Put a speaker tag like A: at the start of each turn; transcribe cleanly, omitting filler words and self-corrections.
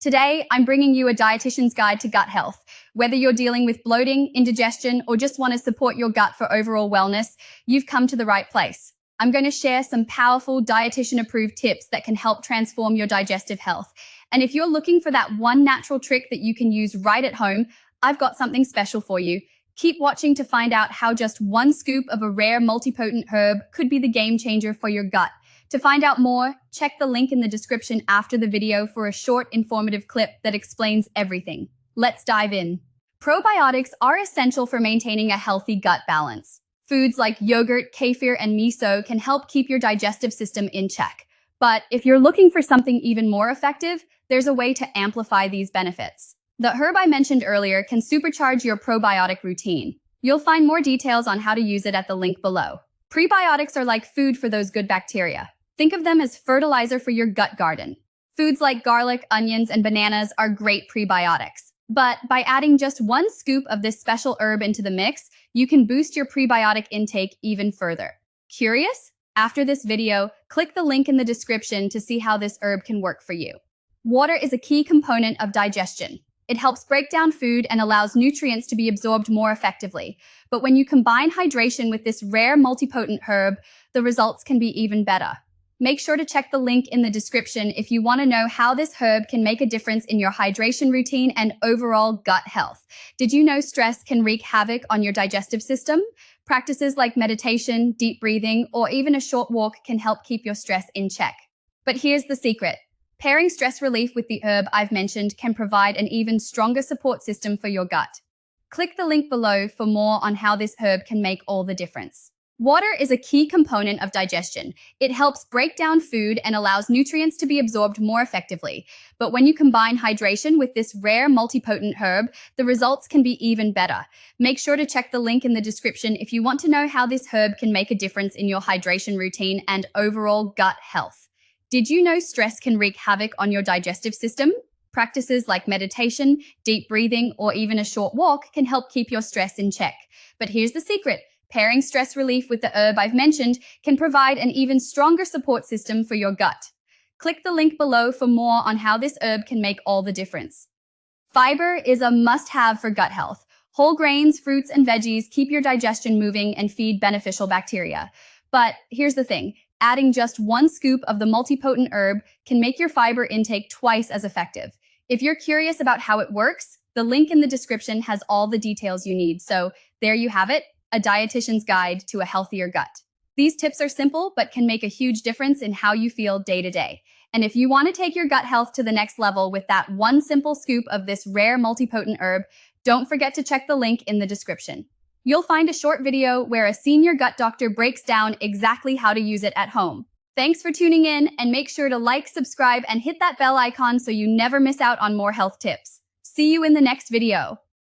A: Today, I'm bringing you a dietitian's guide to gut health. Whether you're dealing with bloating, indigestion, or just want to support your gut for overall wellness, you've come to the right place. I'm going to share some powerful dietitian-approved tips that can help transform your digestive health. And if you're looking for that one natural trick that you can use right at home, I've got something special for you. Keep watching to find out how just one scoop of a rare multipotent herb could be the game changer for your gut. To find out more, check the link in the description after the video for a short, informative clip that explains everything. Let's dive in. Probiotics are essential for maintaining a healthy gut balance. Foods like yogurt, kefir, and miso can help keep your digestive system in check. But if you're looking for something even more effective, there's a way to amplify these benefits. The herb I mentioned earlier can supercharge your probiotic routine. You'll find more details on how to use it at the link below. Prebiotics are like food for those good bacteria. Think of them as fertilizer for your gut garden. Foods like garlic, onions, and bananas are great prebiotics. But by adding just one scoop of this special herb into the mix, you can boost your prebiotic intake even further. Curious? After this video, click the link in the description to see how this herb can work for you. Water is a key component of digestion. It helps break down food and allows nutrients to be absorbed more effectively. But when you combine hydration with this rare multipotent herb, the results can be even better. Make sure to check the link in the description if you want to know how this herb can make a difference in your hydration routine and overall gut health. Did you know stress can wreak havoc on your digestive system? Practices like meditation, deep breathing, or even a short walk can help keep your stress in check. But here's the secret. Pairing stress relief with the herb I've mentioned can provide an even stronger support system for your gut. Click the link below for more on how this herb can make all the difference. Water is a key component of digestion. It helps break down food and allows nutrients to be absorbed more effectively. But when you combine hydration with this rare multipotent herb, the results can be even better. Make sure to check the link in the description if you want to know how this herb can make a difference in your hydration routine and overall gut health. Did you know stress can wreak havoc on your digestive system? Practices like meditation, deep breathing, or even a short walk can help keep your stress in check. But here's the secret. Pairing stress relief with the herb I've mentioned can provide an even stronger support system for your gut. Click the link below for more on how this herb can make all the difference. Fiber is a must-have for gut health. Whole grains, fruits, and veggies keep your digestion moving and feed beneficial bacteria. But here's the thing. Adding just one scoop of the multipotent herb can make your fiber intake twice as effective. If you're curious about how it works, the link in the description has all the details you need. So there you have it. A dietitian's guide to a healthier gut. These tips are simple, but can make a huge difference in how you feel day to day. And if you want to take your gut health to the next level with that one simple scoop of this rare multipotent herb, don't forget to check the link in the description. You'll find a short video where a senior gut doctor breaks down exactly how to use it at home. Thanks for tuning in, and make sure to like, subscribe, and hit that bell icon so you never miss out on more health tips. See you in the next video.